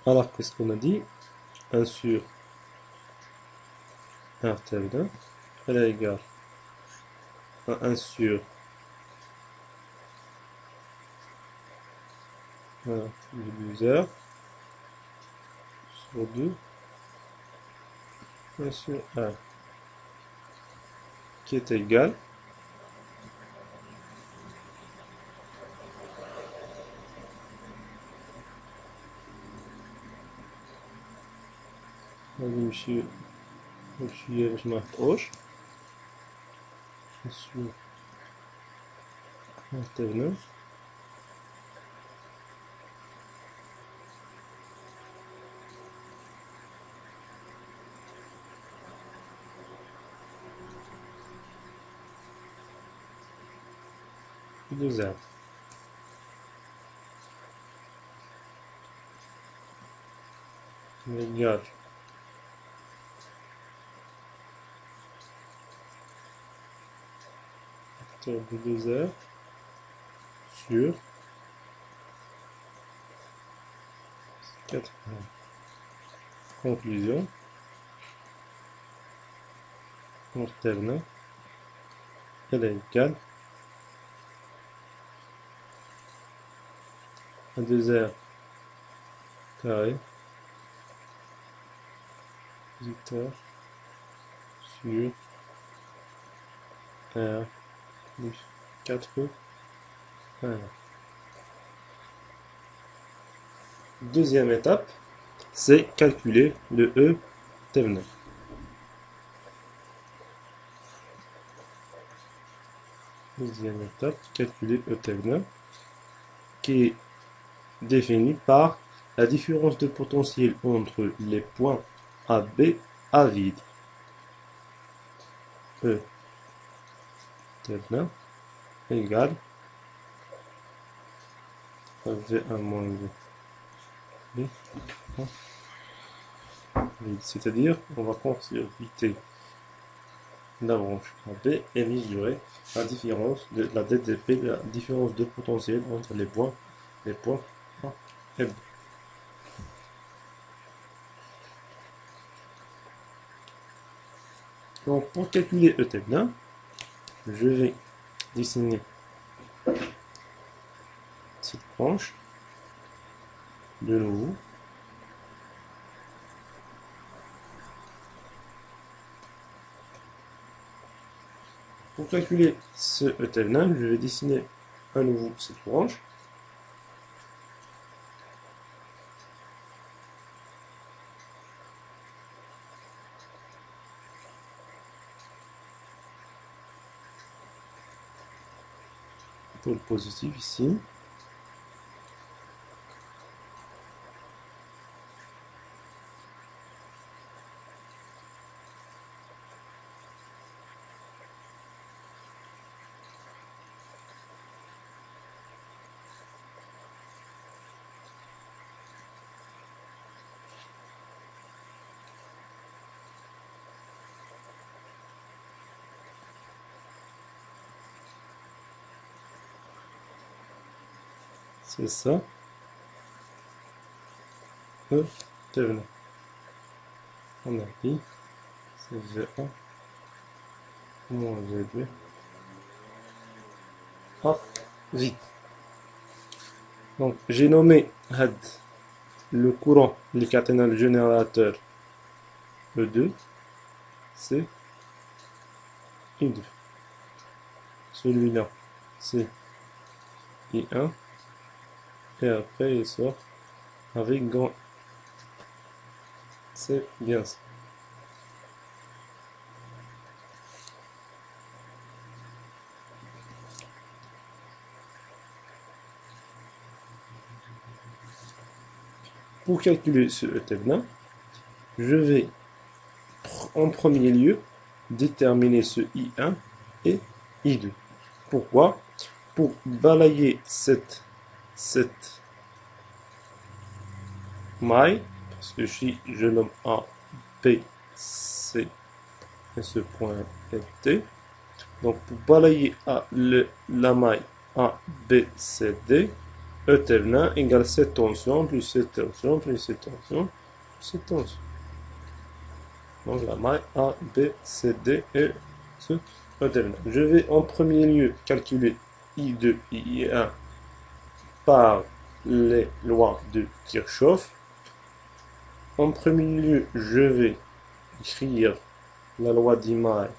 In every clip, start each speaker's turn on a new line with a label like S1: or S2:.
S1: Alors, qu'est-ce qu'on a dit? 1 sur R terminal, elle est égale à 1 sur diviseur sur 2, 1 sur R, qui est égal نمشي باش ما نخطئوش sur R terminal de 0. Égal de 2 R sur 4 R. Conclusion. R terminal, elle est égale à 2 R carré 8 R sur R plus 4 R. Deuxième étape, c'est calculer le E terminal. Deuxième étape, calculer E terminal, qui est défini par la différence de potentiel entre les points A, B, A vide. E terminal égale V1 moins V B vide. C'est-à-dire, on va consulter la branche AB et mesurer la différence de la DDP, la différence de potentiel entre les points A et B. Donc, pour calculer E terminal, je vais dessiner cette branche de nouveau. Pour calculer ce E terminal, je vais dessiner à nouveau cette branche. Pôle positif ici. C'est ça. E terminal. On a dit c'est V1 moins V2 A vide. Donc j'ai nommé le courant les caténales générateur E2, c'est I2. Celui-là, c'est I1. Et après, il sort avec grand. C'est bien ça. Pour calculer ce terminal, je vais en premier lieu déterminer ce I1 et I2. Pourquoi? Pour balayer cette maille, parce que si je nomme A, B, C et ce point est T, donc pour balayer la maille A, B, C, D, E terminal égale cette tension, plus cette tension, plus cette tension, plus cette tension. Donc la maille A, B, C, D et ce E terminal. Je vais en premier lieu calculer I2 et I1 par les lois de Kirchhoff. En premier lieu, je vais écrire la loi d'Imaille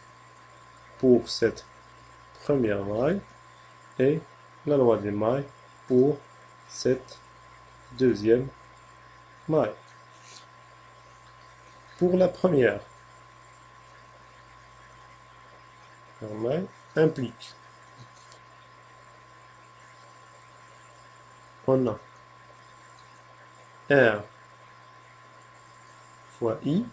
S1: pour cette première maille et la loi d'Imaille pour cette deuxième maille. Pour la première maille implique, on a R fois I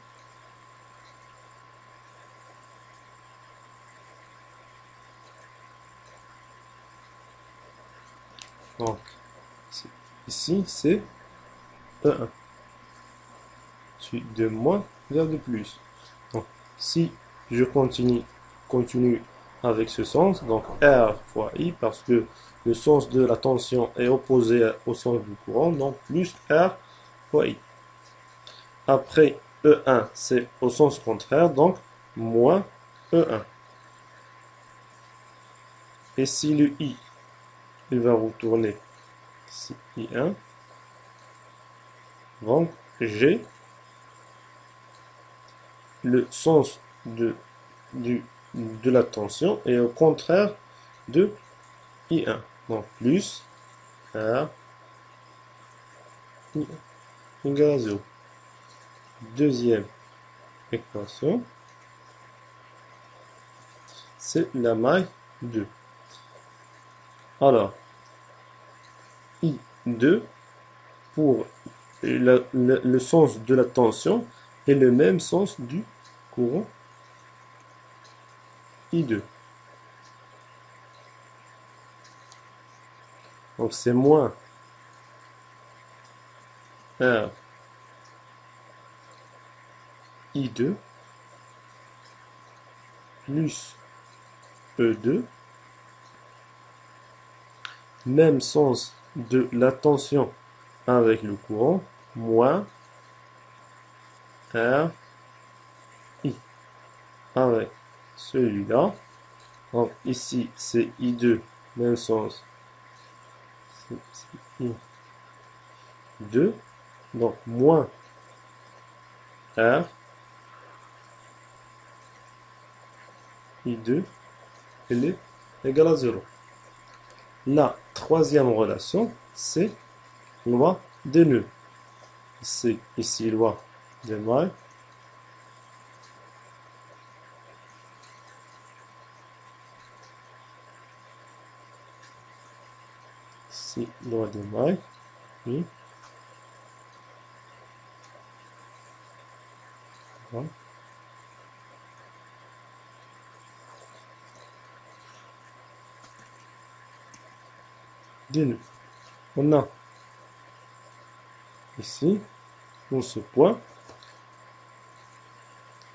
S1: donc ici c'est E1 de moins vers de plus. Donc si je continue avec ce sens, donc R fois I, parce que le sens de la tension est opposé au sens du courant, donc plus R fois I. Après E1, c'est au sens contraire, donc moins E1. Et si le I, il va retourner ici I1, donc j'ai le sens de la tension est au contraire de I1. Donc plus R I1 égale à 0. Deuxième équation, c'est la maille 2. Alors, I2 pour le sens de la tension est le même sens du courant I2. Donc c'est moins R I2 plus E2, même sens de la tension avec le courant, moins R I avec celui-là. Donc ici c'est I2, même sens, c'est I2, donc moins R I2 elle est égale à 0. La troisième relation, c'est loi des nœuds. C'est ici loi des mailles. Ici loi des mailles. Oui. Voilà. Des nœuds. On a ici, dans ce point,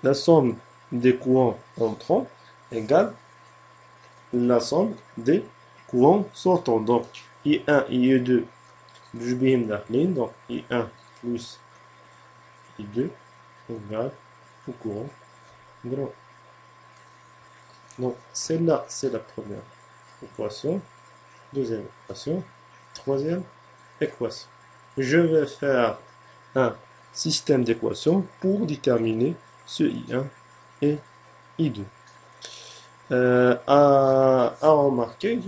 S1: la somme des courants entrants égale la somme des courants sortants. Donc, I1 et I2, donc I1 plus I2 égale au courant grand. Donc, celle-là, c'est la première équation. Deuxième équation. Troisième équation. Je vais faire un système d'équations pour déterminer ce I1 et I2. À remarquer,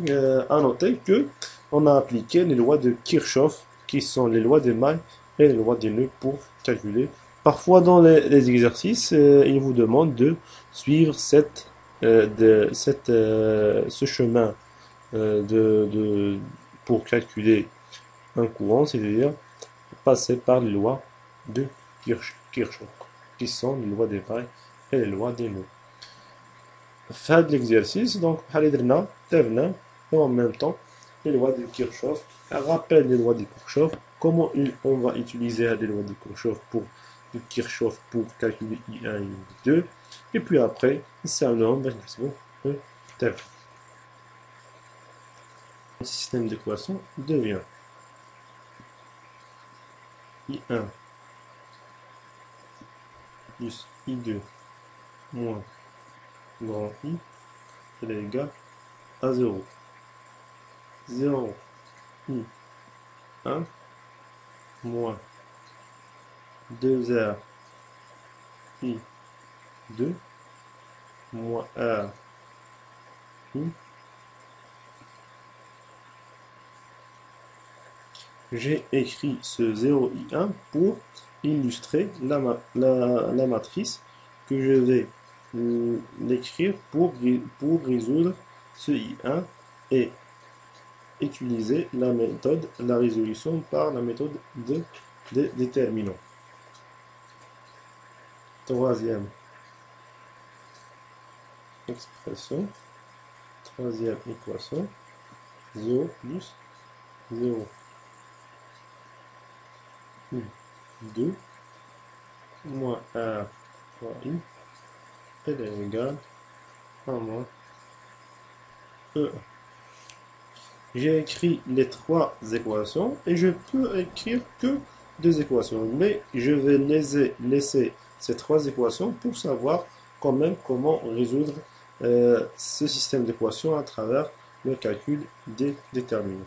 S1: à noter que on a appliqué les lois de Kirchhoff, qui sont les lois des mailles et les lois des nœuds pour calculer. Parfois dans les exercices, il vous demande de suivre ce chemin pour calculer un courant, c'est-à-dire passer par les lois de Kirchhoff, qui sont les lois des mailles et les lois des nœuds. Faire de l'exercice, donc, et en même temps, les lois de Kirchhoff. Un rappel des lois de Kirchhoff. Comment on va utiliser les lois de Kirchhoff pour calculer I1 et I2. Et puis après, c'est un nombre, le système d'équation devient I1 plus I2 moins grand I est égal à 0. 0 I1 moins 2R I2 moins R I. J'ai écrit ce 0i1 pour illustrer la matrice que je vais l'écrire pour résoudre ce i1 et utiliser la résolution par la méthode de déterminant. Troisième expression, troisième équation, 0 plus 0. 2 moins R fois I est égal à moins E. J'ai écrit les trois équations et je peux écrire que deux équations, mais je vais laisser ces trois équations pour savoir quand même comment résoudre ce système d'équations à travers le calcul des déterminants.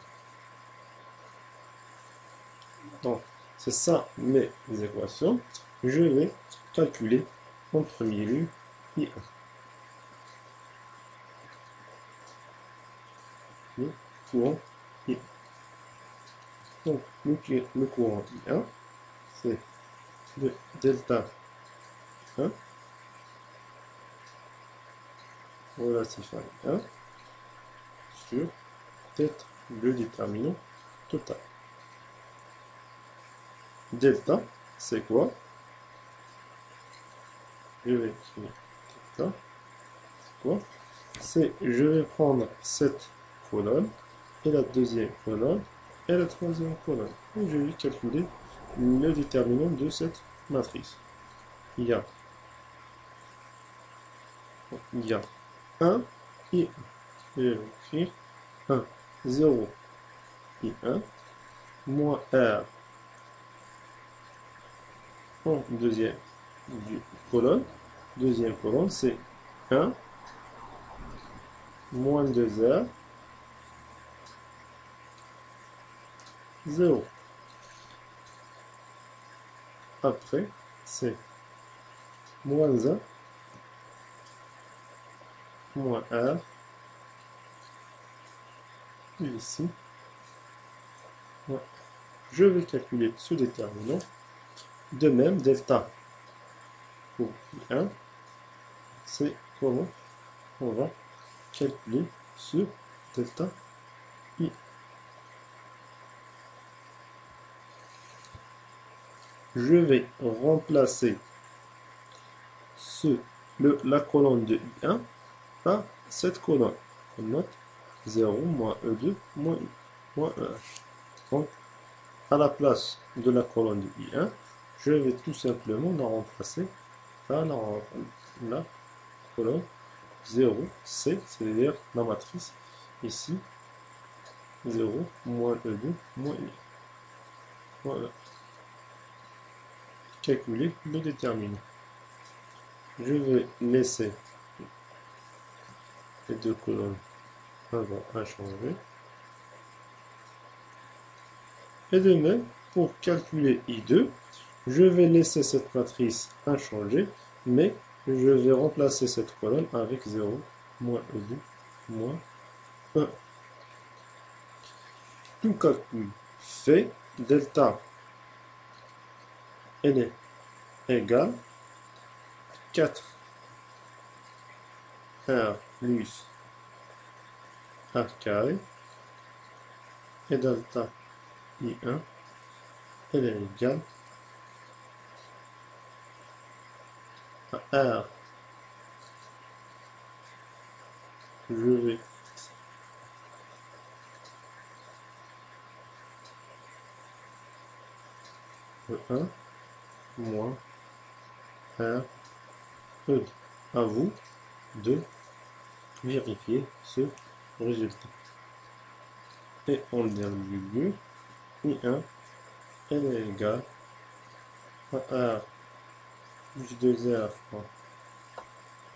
S1: Donc, c'est ça mes équations. Je vais calculer en premier lieu I1. Le courant I1. Donc, le courant I1, c'est de delta 1 relatif à I1 sur peut-être le déterminant total. Delta, c'est quoi? Je vais écrire delta. C'est quoi? Je vais prendre cette colonne et la deuxième colonne et la troisième colonne. Et je vais calculer le déterminant de cette matrice. Il y a 1 et 1. Je vais écrire 1, 0 et 1, moins R en deuxième colonne. Deuxième colonne, c'est 1, moins 2R, 0. Après, c'est moins 1, moins R, et ici, ouais. Je vais calculer ce déterminant. De même, delta pour I1, c'est comment on va calculer ce delta I. Je vais remplacer la colonne de I1 par cette colonne. On note 0, moins E2, moins I, moins E1. Donc, à la place de la colonne de I1, je vais tout simplement la remplacer par la colonne 0, C, c'est-à-dire la matrice ici, 0, moins E2, moins I. Voilà. Calculer le déterminant. Je vais laisser les deux colonnes avant inchangées. Et de même, pour calculer I2, je vais laisser cette matrice inchangée, mais je vais remplacer cette colonne avec 0, moins E2, moins 1. Tout calcul fait, delta est égal 4 R plus R carré et delta I1 est égal à R. Je vais le 1 moins R E. À vous de vérifier ce résultat. Et en dernier lieu, I1 est égal moins R plus 2R fois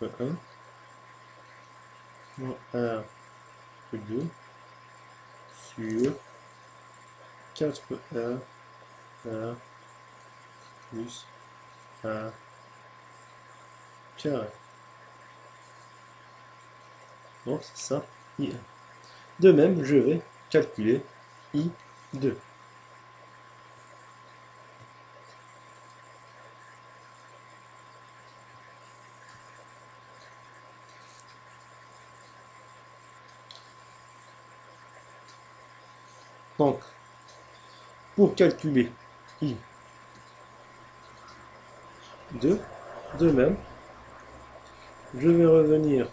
S1: E1 moins R plus 2 sur 4R R plus R carré. Donc c'est ça, I1. De même, je vais calculer I2. Donc, pour calculer I2, de même, je vais revenir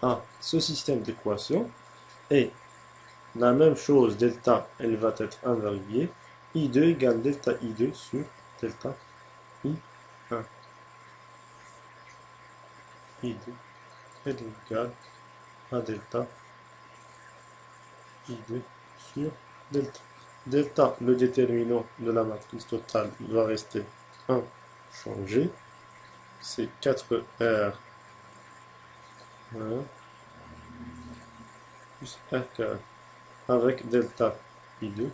S1: à ce système d'équations et la même chose, delta, elle va être invariée. I2 égale delta I2 sur delta I1. I2 est égal à delta I2 sur delta. Delta, le déterminant de la matrice totale, va rester inchangé. C'est 4R1 plus R carré avec delta I2.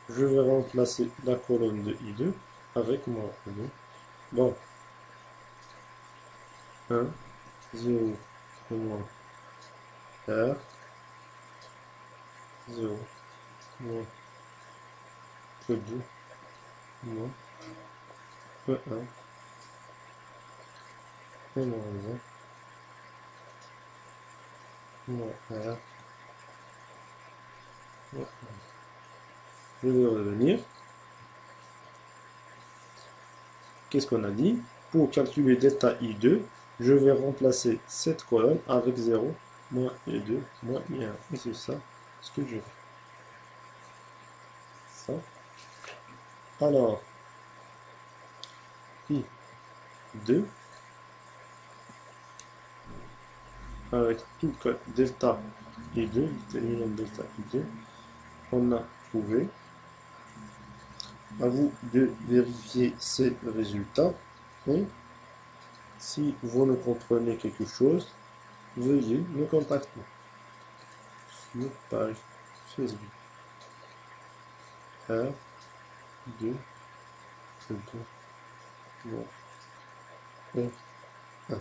S1: Je vais remplacer la colonne de I2 avec moins 1. Donc, 1, 0, moins R, 0, moins E2, moins E1, et moins 1, moins R, moins 1. Je vais revenir. Qu'est-ce qu'on a dit? Pour calculer delta I2, je vais remplacer cette colonne avec 0, moins I2, moins I1. Et c'est ça ce que je fais. Ça. Alors, I2, avec tout code delta I2, déterminant delta I2, on a trouvé. À vous de vérifier ces résultats. Et si vous ne comprenez quelque chose, veuillez me contacter sur page Facebook. R, 2, 2, 1, 1.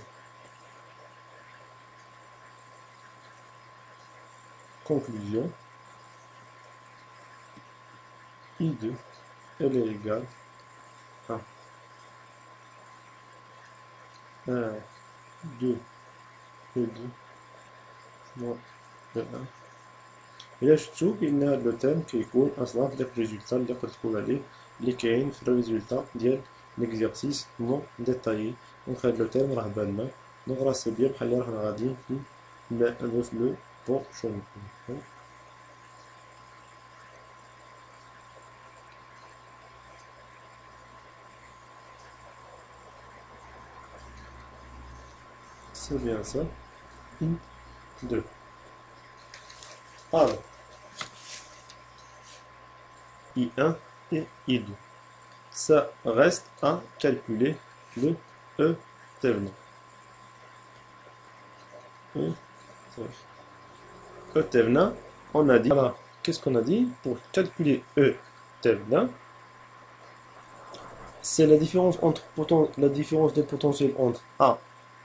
S1: Conclusion. I2, elle est égale à 1, 2, et 2, moins 1. إلا شفتو كاين هاد لو تيرم كيكون أصلا في داك الريزولتا اللي قلتلكم عليه اللي كاين في الريزولتا ديال ليكزيرسيس نون ديتايي. دونك هاد لو تيرم راه بالنا، دونك راه سي بيان بحال اللي رانا غاديين في لو بون شومون. C'est bien ça. I2. Alors, I1 et I2. Ça reste à calculer le E thévenin. E thévenin, on a dit. Alors, qu'est-ce qu'on a dit? Pour calculer E thévenin, c'est la différence de potentiel entre A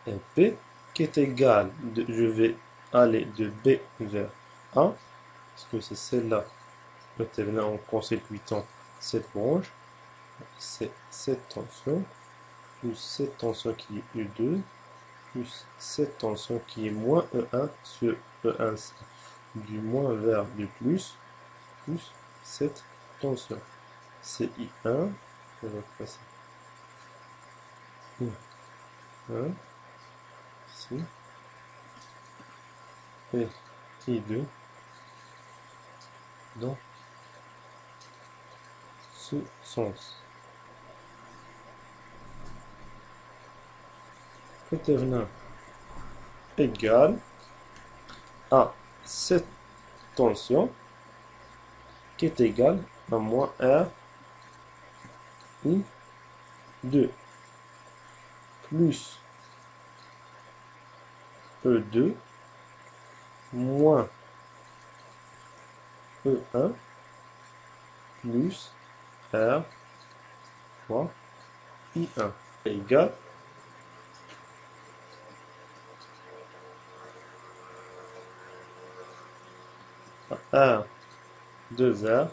S1: et B qui est égale de, je vais aller de B vers A, parce que c'est celle-là, le thévenin en consécutant cette branche, c'est cette tension, plus cette tension qui est E2, plus cette tension qui est moins E1 sur E1, du moins vers du plus cette tension. C'est I1, je vais passer I1, ici, et I2 dans ce sens. Le thévenin égale à cette tension qui est égale 1 moins R I2 plus E2 moins E1 plus R fois I1 égale R 2R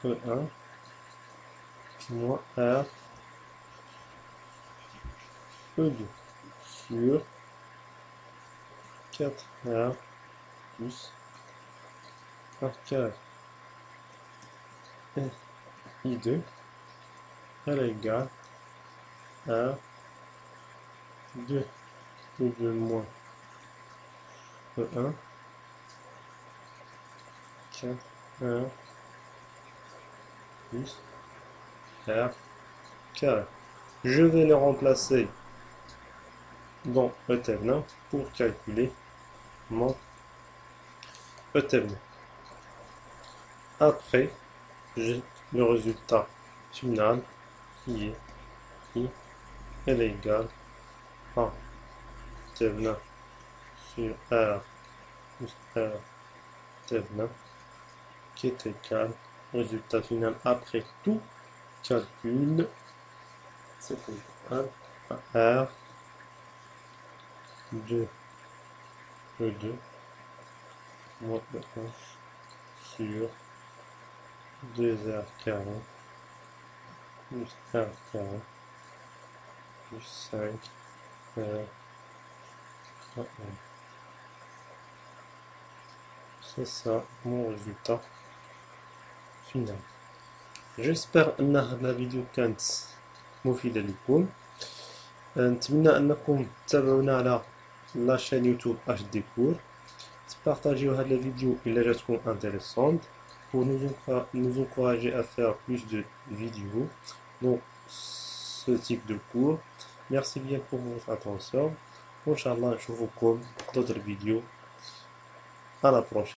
S1: E1 moins R E2 sur 4R plus R carré. Et I2 elle est égale à 2 E2 moins E1 4R plus R carré. Je vais les remplacer dans ETERNA pour calculer mon ETERNA. Après, j'ai le résultat final qui est I est égal à ETERNA sur R plus R ETERNA qui est égal au résultat final après tout calcul, c'est égal à R 2 E2 moins E1 sur 2R carré plus R carré plus 5R. C'est ça mon résultat final. j'espère ان هذا الفيديو كانت مفيدة لكم. نتمنى انكم تتابعونا على لاشين يوتيوب HD Cours. Partagez هذا الفيديو إلا جاتكم intéressante pour nous encourager à faire plus de vidéos dans ce type de cours. Merci bien pour votre attention. Inch'Allah, نشوفكم d'autres vidéos. À la prochaine.